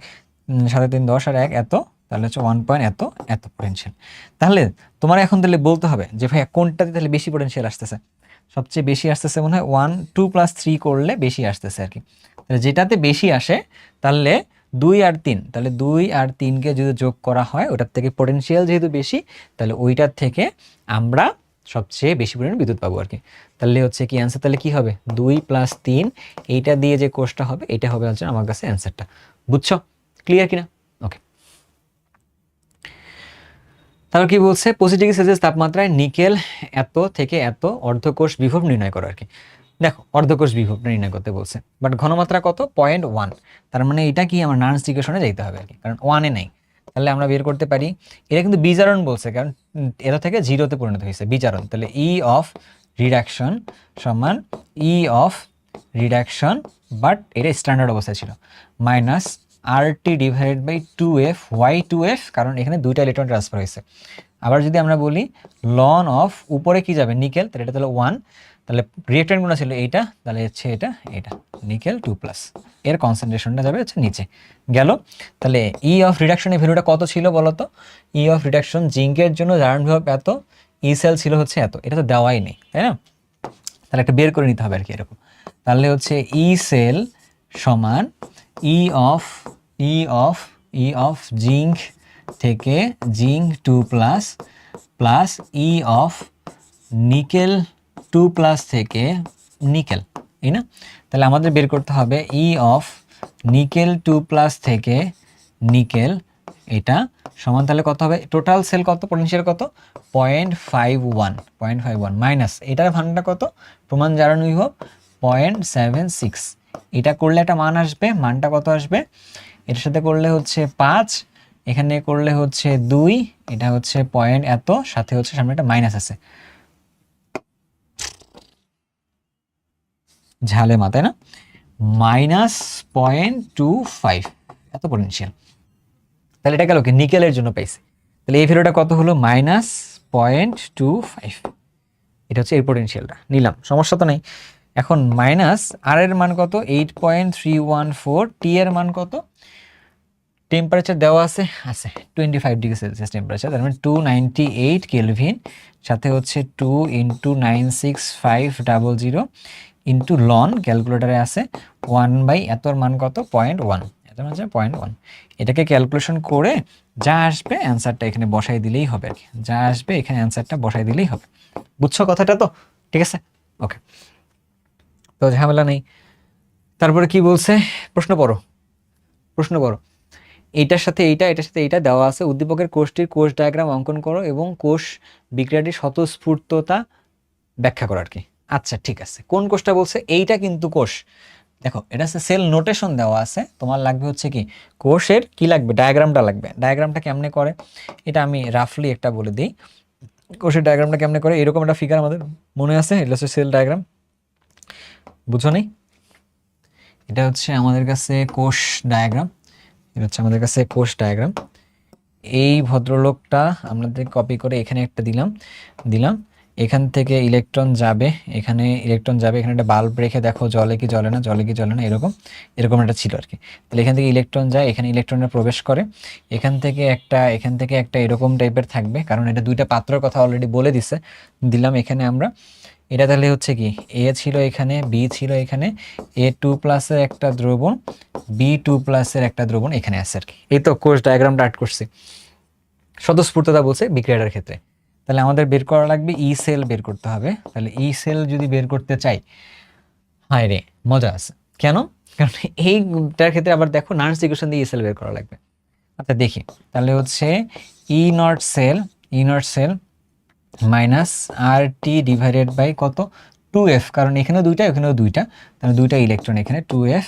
7 3 10 আর 1 এত, তাহলে হচ্ছে 1 পয়েন্ট এত এত পোটেনশিয়াল। তাহলে তোমার এখন তাহলে বলতে হবে যে ভাই কোনটাতে তাহলে বেশি পোটেনশিয়াল আসতেছে, সবচেয়ে বেশি আসতেছে মনে হয় 1, 2 + 3 করলে বেশি আসতেছে আর কি। তাহলে যেটাতে বেশি আসে, তাহলে 2 আর 3, তাহলে 2 আর 3কে যদি যোগ করা হয়, ওটার থেকে পোটেনশিয়াল যেহেতু বেশি, তাহলে ওইটার থেকে আমরা সবচেয়ে বেশি পরিমাণে বিদ্যুৎ পাবো আর কি। তাহলে হচ্ছে কি অ্যান্সার, তাহলে কি হবে 2 + 3, এইটা দিয়ে যে কোষটা হবে এটা হবে হচ্ছে আমার কাছে অ্যান্সারটা। বুঝছো? ক্লিয়ার কিনা? ওকে। তারপর কি বলছে, 25 ডিগ্রি সেলসিয়াস তাপমাত্রায় নিকেল এত থেকে এত অর্ধকোষ বিভব নির্ণয় করো আর কি। দেখো অর্ধকোষ বিভবটা নির্ণয় করতে বলছে, বাট ঘনমাত্রা কত 0.1, তার মানে এটা কি আমার নার্স ইকুয়েশনে যাইতে হবে আর কি, কারণ 1-এ নাই। তাহলে আমরা বের করতে পারি, এটা কিন্তু বিজারণ বলছে, কারণ এটা থেকে 0-তে পরিণত হয়েছে বিজারণ, তাহলে ই অফ রিডাকশন সমান ই অফ রিডাকশন, বাট এটা স্ট্যান্ডার্ড অবস্থায় ছিল, minus RT divided by 2F, ওয়াই 2F, কারণ এখানে দুইটা ইলেকট্রন ট্রান্সফার হয়েছে। আবার যদি আমরা বলি লন অফ, উপরে কি যাবে নিকেল, তাহলে এটা তাহলে 1, তাহলে রিঅ্যাকট্যান্ট গুলো ছিল এইটা, তাহলে হচ্ছে এটা নিকেল 2+, এর কনসেন্ট্রেশনটা যাবে হচ্ছে নিচে গেল। তাহলে ই অফ রিডাকশনের ভ্যালুটা কত ছিল বলতো, ই অফ রিডাকশন জিঙ্কের জন্য জারণ বিভব এত, ই সেল ছিল হচ্ছে এত, এটা তো দেওয়াই নেই তাই না, তাহলে একটা বের করে নিতে হবে আর কি এরকম। তাহলে হচ্ছে ই সেল সমান ই অফ জিঙ্ক থেকে zinc 2+ plus E of nickel 2+ থেকে নিকেল, এই না? তাহলে আমাদের বের করতে হবে ই অফ নিকেল 2+ থেকে নিকেল, এটা সমান তাহলে কত হবে, টোটাল সেল কত, পোটেনশিয়াল কত 0.51 মাইনাস এটার মানটা কত, প্রমাণ জারণ বিভব 0.76, এটা করলে একটা মান আসবে, মানটা কত আসবে, এটার সাথে করলে হচ্ছে 5, এখানে করলে হচ্ছে 2, এটা হচ্ছে পয়েন্ট এত, সাথে হচ্ছে সামনে একটা মাইনাস আছে, ঝালে মাথায় না, -0.25 এত পোটেনশিয়াল। তাহলে এটা গেল কি নিকেলের জন্য পাইছি। তাহলে এই ভ্যালুটা কত হলো -0.25। এটা হচ্ছে এই পোটেনশিয়ালটা নিলাম, সমস্যা তো নেই। এখন মাইনাস আর এর মান কত 8.314, টি এর মান কত, টেম্পারেচার দেওয়া আছে 25 ডিগ্রি সেলসিয়াস টেম্পারেচার, তার মানে 298 কেলভিন, সাথে হচ্ছে 2 × 96500 ইন্টু লন, ক্যালকুলেটারে আছে 1 এতর মান কত 0.1, এত মান হচ্ছে 0.1। এটাকে ক্যালকুলেশন করে যা আসবে অ্যান্সারটা এখানে বসাই দিলেই হবে আর কি, যা আসবে এখানে অ্যান্সারটা বসাই দিলেই হবে। বুঝছো কথাটা তো? ঠিক আছে, ওকে, তো ঝামেলা নেই। তারপরে কি বলছে, প্রশ্ন পড়ো, প্রশ্ন পড়ো। এইটার সাথে এইটা, এটার সাথে এইটা দেওয়া আছে, উদ্দীপকের কোষটির কোষ ডায়াগ্রাম অঙ্কন করো এবং কোষ বিক্রিয়াটির স্বতঃস্ফূর্ততা ব্যাখ্যা করো আর কি। আচ্ছা ঠিক আছে, কোন কোষটা বলছে? এইটা কিন্তু কোষ। দেখো এটা হচ্ছে সেল নোটেশন দেওয়া আছে, তোমার লাগবে হচ্ছে কি কোষের কি লাগবে, ডায়াগ্রামটা লাগবে। ডায়াগ্রামটা কেমনে করে এটা আমি রাফলি একটা বলে দিই। কোষের ডায়াগ্রামটা কেমনে করে, এরকম একটা ফিগার আমাদের মনে আছে, এটা হচ্ছে সেল ডায়াগ্রাম, বুঝো নি? এটা হচ্ছে আমাদের কাছে কোষ ডায়াগ্রাম, এটা হচ্ছে আমাদের কাছে কোষ ডায়াগ্রাম। এই ভদ্রলোকটা আমাদের কপি করে এখানে একটা দিলাম, এখান থেকে ইলেকট্রন যাবে, এখানে ইলেকট্রন যাবে, এখানে একটা বাল্ব রেখে দেখো জ্বলে কি জ্বলে না, জ্বলে কি জ্বলে না, এরকম এরকম একটা ছিল আর কি। তাহলে এখান থেকে ইলেকট্রন যায়, এখানে ইলেকট্রনরা প্রবেশ করে, এখান থেকে একটা এরকম টাইপের থাকবে, কারণ এটা দুইটা পাত্রের কথা অলরেডি বলে দিলাম এখানে আমরা। এটা তাহলে হচ্ছে কি এ ছিল এখানে, বি ছিল এখানে, A2+ একটা দ্রবণ, B2+ একটা দ্রবণ এখানে আছে আর কি। এই তো কোষ ডায়াগ্রামটা আর্ট করছি। স্বতঃস্ফূর্ততা বলছে বিক্রিয়াটার ক্ষেত্রে। তাহলে আমাদের বের করা লাগবে ই সেল বের করতে হবে। তাহলে ই সেল যদি বের করতে চাই, হায় রে মজা আছে। কেন? কারণ এইটার ক্ষেত্রে আবার দেখো নার্স ইকুয়েশন দিয়ে ই সেল বের করা লাগবে। আচ্ছা দেখি, তাহলে হচ্ছে E naught cell minus R T divided by কত 2f, কারণ এখানেও দুইটা এখানেও দুইটা, তাহলে দুইটা ইলেকট্রন এখানে 2f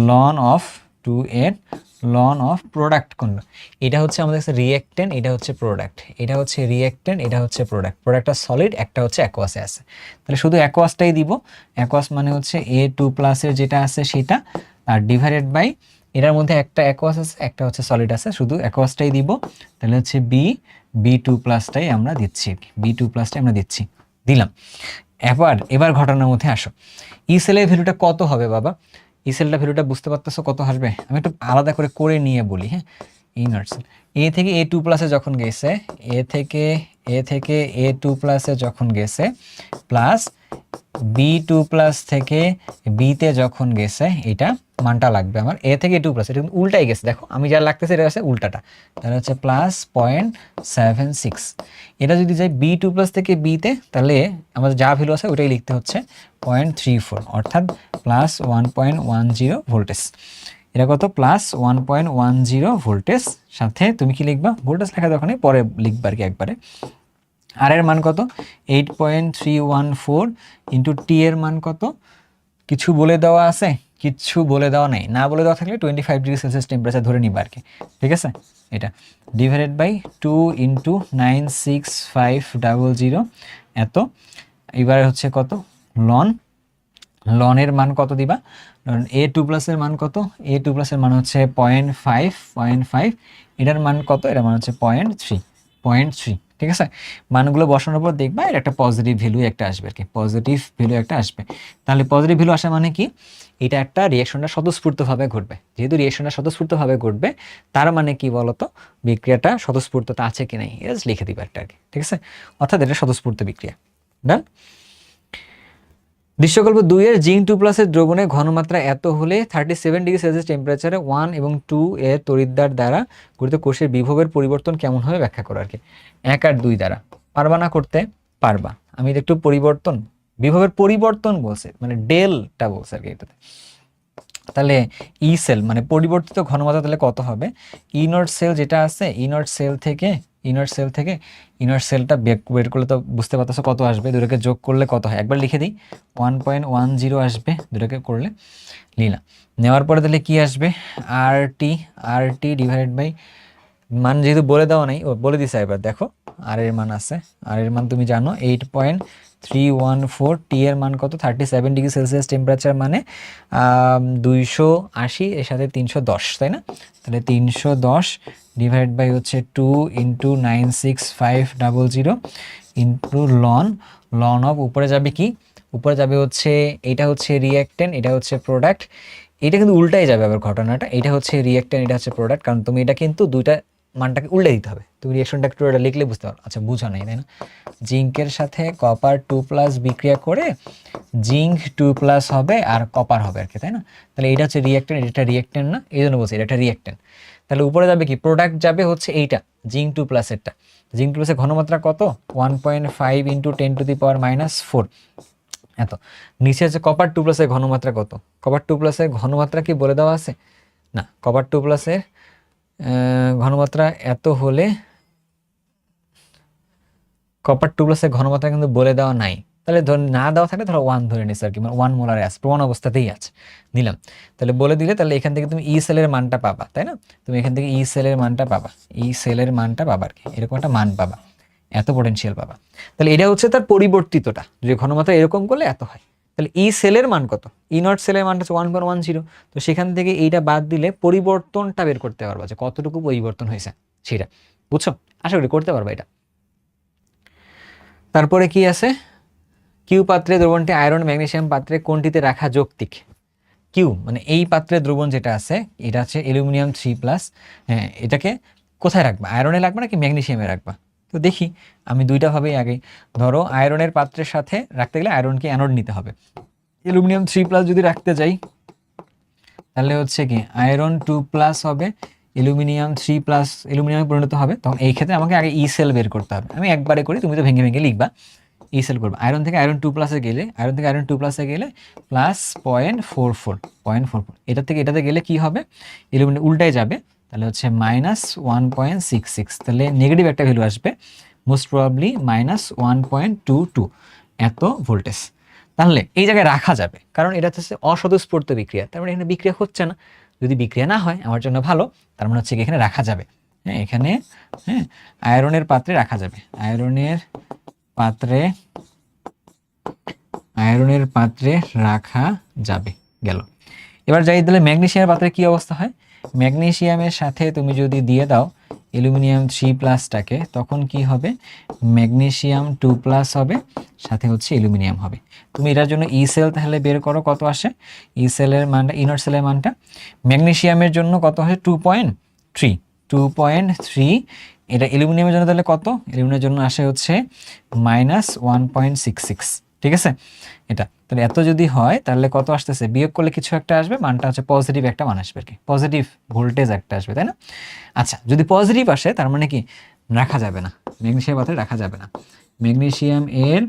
লন অফ 2n লন অফ প্রোডাক্ট কোনটা, এটা হচ্ছে আমাদের কাছে রিঅ্যাক্ট্যান্ট, এটা হচ্ছে প্রোডাক্ট, এটা হচ্ছে রিঅ্যাক্ট্যান্ট, এটা হচ্ছে প্রোডাক্ট। প্রোডাক্টটা সলিড, একটা হচ্ছে অ্যাকোয়াসে আছে, তাহলে শুধু অ্যাকোয়াসটাই দিব। অ্যাকোয়াস মানে হচ্ছে A2+ এর যেটা আছে সেটা, আর ডিভাইডেড বাই এটার মধ্যে একটা অ্যাকোয়াস আছে একটা হচ্ছে সলিড আছে, শুধু অ্যাকোয়াসটাই দিব। তাহলে হচ্ছে B2+টাই আমরা দিচ্ছি, B2+টাই আমরা দিচ্ছি, দিলাম। এবার ঘটনার মধ্যে আসো, ই সেলের ভ্যালুটা কত হবে বাবা? ই সেলটা ভ্যালুটা বুঝতে পারতেছো কত আসবে? আমি একটু আলাদা করে নিয়ে বলি, হ্যাঁ। ই নট সেল এ থেকে A2+ যখন গেছে, A2+ যখন গেছে, প্লাস B2+ থেকে বিতে যখন গেছে, এটা মানটা লাগবে আমার A থেকে A2+, এটা কিন্তু উল্টাই গেছে, দেখো আমি যা লাগতেছে এটা আছে উল্টাটা, তাহলে হচ্ছে +0.76। এটা যদি যাই B2+ থেকে বিতে, তাহলে আমাদের যা ভ্যালু আছে ওটাই লিখতে হচ্ছে 0.34, অর্থাৎ +1.10 ভোল্টেজ। এটা কত +1.10 ভোল্টেজ, সাথে তুমি কি লিখবা, ভোল্টেজ লেখা দরকার নেই, পরে লিখবা আর কি একবারে। আর এর মান কত 8.314 ইন্টু টি এর মান কত, কিছু বলে দেওয়া আছে, কিচ্ছু বলে দেওয়া নেই, না বলে দেওয়া থাকলে 25 ডিগ্রি সেলসিয়াস টেম্পারেচার ধরে নিবা আর কি, ঠিক আছে। এটা ডিভাইডেড বাই 2 × 96500 এত। এবারে হচ্ছে কত লনের মান কত দিবা, A2+ এর মান কত, A2+ এর মান হচ্ছে 0.5, এটার মান কত, এটার মান হচ্ছে 0.3, ঠিক আছে। মানগুলো বসানোর পর দেখবা এর একটা পজিটিভ ভ্যালু একটা আসবে আর কি, পজিটিভ ভ্যালু একটা আসবে। তাহলে পজিটিভ ভ্যালু আসা মানে কি, এটা একটা রিঅ্যাকশনটা স্বতঃস্ফূর্তভাবে ঘটবে, যেহেতু রিঅ্যাকশনটা স্বতঃস্ফূর্তভাবে ঘটবে তার মানে কি বলতো, বিক্রিয়াটা স্বতঃস্ফূর্ততা আছে কি নাই এটা লিখে দিবা একটা আর কি, ঠিক আছে। অর্থাৎ এটা স্বতঃস্ফূর্ত বিক্রিয়া। ডান। দৃশ্যকল্প 2 এর জিঙ্ক 2+ এর দ্রবণের ঘনমাত্রা এত হলে 37 ডিগ্রি সেলসিয়াস টেম্পারেচারে 1 এবং 2 এর তড়িৎদ্বার দ্বারা গঠিত কোষের বিভবের পরিবর্তন কেমন হবে ব্যাখ্যা করো আর কি। 1 আর 2 দ্বারা পারবা না করতে, পারবা। আমি একটু পরিবর্তন, বিভবের পরিবর্তন বলছে, মানে ডেলটা বলছে আর কি এটাতে। তাহলে ই সেল মানে পরিবর্তিত ঘনমাত্রা তাহলে কত হবে, ই নট সেল যেটা আছে, ই নট সেলটা বের করলে তো বুঝতে পারতেছো কত আসবে, দুটোকে যোগ করলে কত হয়, একবার লিখে দিই 1.10 আসবে, দুটোকে করলে নিলাম। নেওয়ার পরে তাহলে কি আসবে, আর টি ডিভাইডেড বাই, মান যেহেতু বলে দেওয়া নাই, ও বলে দিছে, এবার দেখো আর এর মান আছে, আর এর মান তুমি জানো 314, টি এর মান কত 37 ডিগ্রি সেলসিয়াস টেম্পারেচার মানে 280 এর সাথে 310, তাই না? তাহলে 310 ডিভাইড বাই হচ্ছে 2 ইন্টু 96500 ইন্টু লন অফ উপরে যাবে কি, উপরে যাবে হচ্ছে এটা হচ্ছে রিঅ্যাক্টেন্ট, এটা হচ্ছে প্রোডাক্ট। এটা কিন্তু উল্টাই যাবে আবার ঘটনাটা, এটা হচ্ছে রিঅ্যাক্টেন্ট, এটা হচ্ছে প্রোডাক্ট, কারণ তুমি এটা কিন্তু দুইটা মানটাকে উল্টে দিতে হবে। তুমি রিঅ্যাকশনটা একটু এটা লিখলে বুঝতে পারো। আচ্ছা বুঝা নাই, তাই না? জিঙ্কের সাথে কপার 2+ বিক্রিয়া করে জিঙ্ক 2+ হবে আর কপার হবে আর কি, তাই না? তাহলে এটা হচ্ছে রিঅ্যাক্টেন্ট, এটা রিঅ্যাক্টেন্ট না, এই জন্য বলছি এটা রিঅ্যাক্টেন্ট। তাহলে উপরে যাবে কি, প্রোডাক্ট যাবে হচ্ছে এইটা জিঙ্ক 2+ এরটা। জিঙ্ক 2+ এর ঘনমাত্রা কত 1.5 ইন্টু 10⁻⁴ এত। নিচে হচ্ছে কপার 2+ এর ঘনমাত্রা কত, কপার 2+ এর ঘনমাত্রা কি বলে দেওয়া আছে? না, কপার 2+ এর ঘনমাত্রা এত হলে, কপার 2+ এর ঘনমাত্রা কিন্তু বলে দেওয়া নাই। তাহলে না দেওয়া থাকলে ধরো 1 ধরে নিচ্ছে আর কি, মানে 1 মোলারে আছে, প্রমাণ অবস্থাতেই আছে, নিলাম। তাহলে বলে দিলে তাহলে এখান থেকে তুমি ই সেলের মানটা পাবা, তাই না? তুমি এখান থেকে ই সেলের মানটা পাবা, ই সেলের মানটা পাবা আর কি, এরকম একটা মান পাবা, এত পটেনশিয়াল পাবা। তাহলে এটা হচ্ছে তার পরিবর্তিতটা, যে ঘনমাত্রা এরকম করলে এত হয়। তাহলে ই সেলের মান কত, ই নট সেলের মানটা হচ্ছে 1.10। তো সেখান থেকে এইটা বাদ দিলে পরিবর্তনটা বের করতে পারবা, যে কতটুকু পরিবর্তন হয়েছে সেটা, বুঝছো? আশা করি করতে পারবা এটা। তারপরে কি আছে, কিউ পাত্রে দ্রবণটি আয়রন ম্যাগনেসিয়াম পাত্রে কোনটিতে রাখা যৌক্তিক? কিউ মানে এই পাত্রে দ্রবণ যেটা আছে এটা হচ্ছে অ্যালুমিনিয়াম 3+। হ্যাঁ, এটাকে কোথায় রাখবা, আয়রনে রাখবা নাকি ম্যাগনেসিয়ামে রাখবা? তো দেখি আমি দুইটা ভাবেই আগে, ধরো আয়রনের পাত্রের সাথে রাখতে গেলে আয়রনকে অ্যানোড নিতে হবে। অ্যালুমিনিয়াম 3+ যদি রাখতে যাই তাহলে হচ্ছে কি আয়রন 2+ হবে, অ্যালুমিনিয়াম 3+ অ্যালুমিনিয়ামে পরিণত হবে। তখন এই ক্ষেত্রে আমাকে আগে ই সেল বের করতে হবে। আমি একবারে করি, তুমি তো ভেঙে ভেঙে লিখবা। ই সেল করবো, আয়রন থেকে আয়রন 2+-এ গেলে, আয়রন থেকে আয়রন 2+-এ গেলে +0.44, এটা থেকে এটাতে গেলে কি হবে, অ্যালুমিনিয়াম উল্টায় যাবে, তাহলে হচ্ছে -1.66, তাহলে নেগেটিভ একটা ভ্যালু আসবে, মোস্ট প্রবাবলি -1.22 এত ভোল্টেজ। তাহলে এই জায়গায় রাখা যাবে, কারণ এটা হচ্ছে অস্বতঃস্ফূর্ত বিক্রিয়া, তার মানে এখানে বিক্রিয়া হচ্ছে না। যদি বিক্রিয়া না হয় আমার জন্য ভালো, তার মানে হচ্ছে এখানে রাখা যাবে। হ্যাঁ, এখানে হ্যাঁ আয়রনের পাত্রে রাখা যাবে, আয়রনের পাত্রে রাখা যাবে, গেল। এবার যাই, তাহলে ম্যাগনেসিয়ামের পাত্রে কি অবস্থা হয়? ম্যাগনেসিয়ামের সাথে তুমি যদি দিয়ে দাও অ্যালুমিনিয়াম 3+টাকে, তখন কি হবে, ম্যাগনেসিয়াম 2+ হবে, সাথে হচ্ছে অ্যালুমিনিয়াম হবে। তুমি এটার জন্য ই সেল তাহলে বের করো, কত আসে ই সেলের মানটা, ইনট সেলের মানটা। ম্যাগনেসিয়ামের জন্য কত হয় 2.3, এটা অ্যালুমিনিয়ামের জন্য তাহলে কত, অ্যালুমিনিয়ামের জন্য আসে হচ্ছে -1.66, ঠিক আছে? এটা তাহলে এত যদি হয় তাহলে কত আসতেছে, বিয়োগ করলে কিছু একটা আসবে, মানটা হচ্ছে পজিটিভ একটা মান আসবে আর কি, পজিটিভ ভোল্টেজ একটা আসবে, তাই না? আচ্ছা, যদি পজিটিভ আসে তার মানে কি রাখা যাবে না, ম্যাগনেসিয়াম পাত্রে রাখা যাবে না, ম্যাগনেসিয়াম এর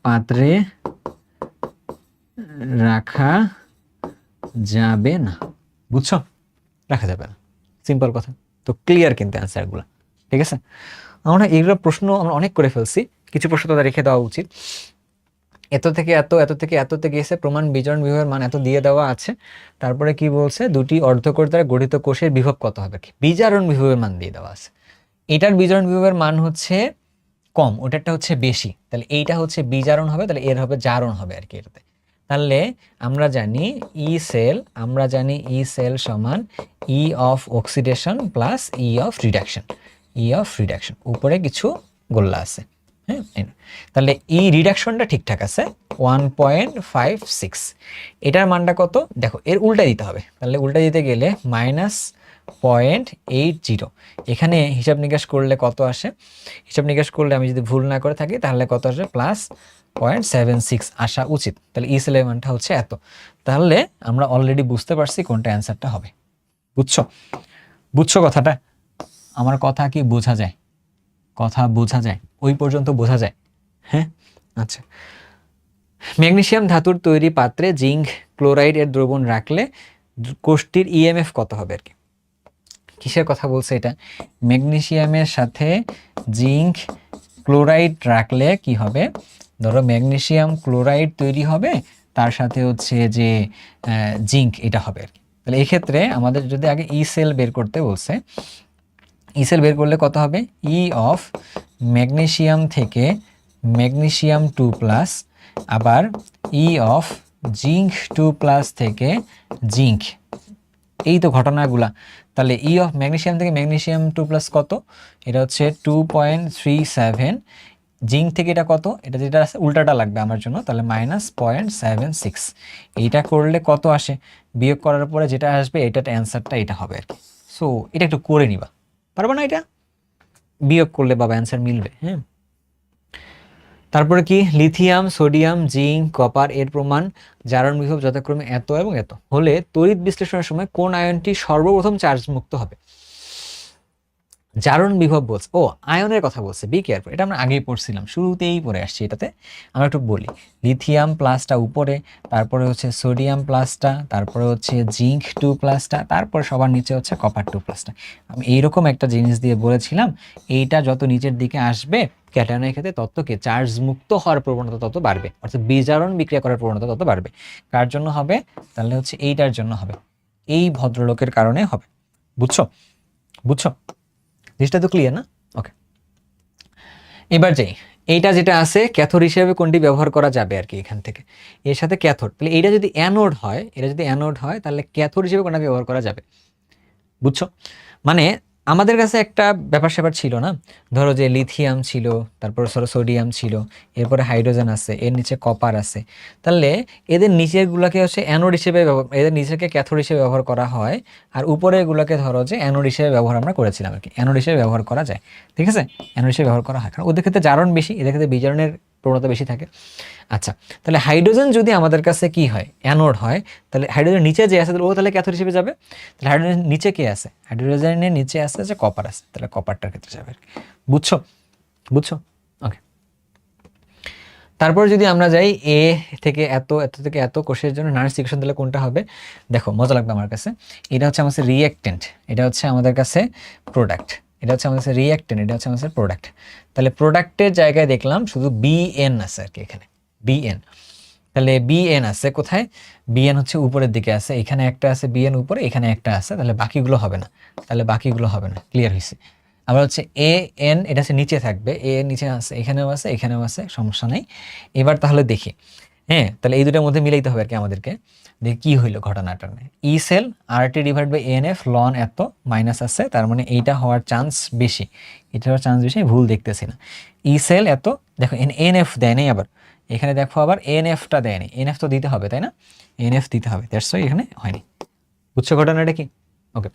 পাত্রে রাখা যাবে না, বুঝছো? রাখা যাবে না, সিম্পল কথা। তো ক্লিয়ার কিন্তু অ্যান্সারগুলো, ঠিক আছে? আমরা এইগুলো প্রশ্ন আমরা অনেক করে ফেলছি, কিছু প্রশ্ন তো রেখে দেওয়া উচিত। এত থেকে এত, এত থেকে এততে গেছে, প্রমাণ বিজারণ বিভবের মান এত দিয়ে দেওয়া আছে। তারপরে কি বলছে, দুটি অর্ধকোষ দ্বারা গঠিত কোষের বিভব কত হবে, কি বিজারণ বিভবের মান দিয়ে দেওয়া আছে। এটার বিজারণ বিভবের মান হচ্ছে কম, ওটারটা হচ্ছে বেশি, তাহলে এইটা হচ্ছে বিজারণ হবে, তাহলে এর হবে জারণ হবে আর কি এটাতে। তাহলে আমরা জানি ই সেল সমান E of oxidation plus E of reduction, উপরে কিছু গোল্লা আছে। হ্যাঁ, তাহলে ই রিডাকশনটা ঠিকঠাক আছে 1.56, এটার মানটা কত দেখো, এর উল্টা দিতে হবে, তাহলে উল্টা দিতে গেলে -0.80, এখানে হিসাব নিকাশ করলে কত আসে, হিসাব নিকাশ করলে আমি যদি ভুল না করে থাকি তাহলে কত আসবে, +0.76 আসা উচিত। তাহলে ই সেলের মানটা হচ্ছে এত। তাহলে আমরা অলরেডি বুঝতে পারছি কোনটা অ্যান্সারটা হবে, বুঝছো কথাটা? আমার কথা কি বোঝা যায়? কথা বোঝা যায়, ওই পর্যন্ত বোঝা যায়? হ্যাঁ, আচ্ছা। ম্যাগনেসিয়াম ধাতুর তৈরি পাত্রে জিঙ্ক ক্লোরাইড এর দ্রবণ রাখলে কোষটির ইএমএফ কত হবে আর কি। কিসের কথা বলছে এটা, ম্যাগনেসিয়ামের সাথে জিঙ্ক ক্লোরাইড রাখলে কি হবে, ধরো ম্যাগনেসিয়াম ক্লোরাইড তৈরি হবে, তার সাথে হচ্ছে যে জিঙ্ক এটা হবে আর কি। তাহলে এক্ষেত্রে আমাদের যদি আগে ই সেল বের করতে বলছে, ই সেল বের করলে কত হবে, ই অফ ম্যাগনেসিয়াম থেকে ম্যাগনেসিয়াম 2+, আবার ই অফ জিঙ্ক 2+ থেকে জিঙ্ক, এই তো ঘটনাগুলা। তাহলে ই অফ ম্যাগনেসিয়াম থেকে ম্যাগনেসিয়াম 2+ কত, এটা হচ্ছে 2.37, জিঙ্ক থেকে এটা কত, এটা যেটা আছে উল্টাটা লাগবে আমার জন্য, তাহলে -0.76। এইটা করলে কত আসে, বিয়োগ করার পরে যেটা আসবে এটার অ্যান্সারটা এটা হবে আর কি। সো এটা একটু করে নিবা, পারবা না? এটা বিয়োগ করলে বাবা অ্যান্সার মিলবে। হ্যাঁ, তারপরে কি, লিথিয়াম, সোডিয়াম, জিঙ্ক, কপার এর প্রমাণ জারণ বিভব যথাক্রমে এত এবং এত হলে তড়িৎ বিশ্লেষণের সময় কোন আয়নটি সর্বপ্রথম চার্জ মুক্ত হবে? জারণ বিভব বলছে, ও আয়নের কথা বলছে, বি কেয়ারফুল। এটা আমরা আগেই পড়ছিলাম, শুরুতেই পড়ে আসছি। এটাতে আমরা একটু বলি, লিথিয়াম প্লাসটা উপরে, তারপরে হচ্ছে সোডিয়াম প্লাসটা, তারপরে হচ্ছে জিঙ্ক 2+টা, তারপরে সবার নিচে হচ্ছে কপার 2+টা। আমি এইরকম একটা জিনিস দিয়ে বলেছিলাম, এইটা যত নিচের দিকে আসবে ক্যাটায়নের ক্ষেত্রে ততকে চার্জ মুক্ত হওয়ার প্রবণতা তত বাড়বে, অর্থাৎ বিজারণ বিক্রিয়া করার প্রবণতা তত বাড়বে। কার জন্য হবে? তাহলে হচ্ছে এইটার জন্য হবে, এই ভদ্রলোকের কারণে হবে। বুঝছো? বুঝছো? জিনিসটা তো ক্লিয়ার না? ওকে, এবার যাই, এইটা যেটা আছে ক্যাথোড হিসেবে কোনটি ব্যবহার করা যাবে আর কি, এখান থেকে এর সাথে ক্যাথোড, তাহলে এইটা যদি অ্যানোড হয়, এটা যদি অ্যানোড হয় তাহলে ক্যাথোড হিসেবে কোনটা ব্যবহার করা যাবে? বুঝছো? মানে আমাদের কাছে একটা ব্যাপার স্যাপার ছিল না, ধরো যে লিথিয়াম ছিল, তারপর সোডিয়াম ছিল, এরপরে হাইড্রোজেন আছে, এর নিচে কপার আছে, তাহলে এদের নিচের গুলাকে হচ্ছে অ্যানোড হিসেবে এদের নিচেকে ক্যাথোড হিসেবে ব্যবহার করা হয়, আর উপরে এগুলোকে ধরো যে অ্যানোড হিসেবে ব্যবহার আমরা করেছিলাম আর কি, অ্যানোড হিসেবে ব্যবহার করা যায়। ঠিক আছে, অ্যানোড হিসেবে ব্যবহার করা হয়, কারণ ওদের ক্ষেত্রে জারণ বেশি, এদের ক্ষেত্রে বিজারণের প্রবণতা বেশি থাকে। আচ্ছা, তাহলে হাইড্রোজেন যদি আমাদের কাছে কি হয়, অ্যানোড হয়, তাহলে হাইড্রোজেন নিচে যে আছে ও তাহলে ক্যাথোড হিসেবে যাবে। তাহলে হাইড্রোজেন নিচে কে আছে? হাইড্রোজেনের নিচে আছে যে কপার আছে, তাহলে কপারটার ক্ষেত্রে যাবে। বুঝছো? বুঝছো? ওকে, তারপর যদি আমরা যাই এ থেকে এত, এত থেকে এত কোষের জন্য নার্স ইকুয়েশন, তাহলে কোনটা হবে? দেখো মজা লাগবে আমার কাছে, এটা হচ্ছে আমাদের রিঅ্যাক্টেন্ট, এটা হচ্ছে আমাদের কাছে প্রোডাক্ট, এটা হচ্ছে আমাদের কাছে রিঅ্যাক্টেন্ট, এটা হচ্ছে আমাদের প্রোডাক্ট। তাহলে প্রোডাক্টের জায়গায় দেখলাম শুধু বিএন আছে আর কি, এখানে বিএন। তাহলে বিএন আছে কোথায়? বিএন হচ্ছে উপরের দিকে আছে, এখানে একটা আছে বিএন উপরে, এখানে একটা আছে, তাহলে বাকিগুলো হবে না, তাহলে বাকিগুলো হবে না। ক্লিয়ার হয়েছে? আবার হচ্ছে এ এন, এটা হচ্ছে নিচে থাকবে, এ এর নিচে আছে, এখানেও আছে, এখানেও আছে, সমস্যা নেই। এবার তাহলে দেখি, হ্যাঁ, তাহলে এই দুটোর মধ্যে মিলাইতে হবে আর কি আমাদেরকে। দেখি কি হইলো ঘটনাটা। E cell RT divide by NF ln এত মাইনাস আছে, তার মানে এইটা হওয়ার চান্স বেশি, এটা হওয়ার চান্স বেশি, ভুল দেখতেছি না। ই সেল এত, দেখো এনএফ দেয় নেই, আবার এখানে দেখো আবার এনএফটা দেয়নি, এনএফ তো দিতে হবে তাই না, এনএফ দিতে হবে, দ্যাটস ওয়াই এখানে হয়নি। বুঝছো ঘটনাটা কি? ওকে,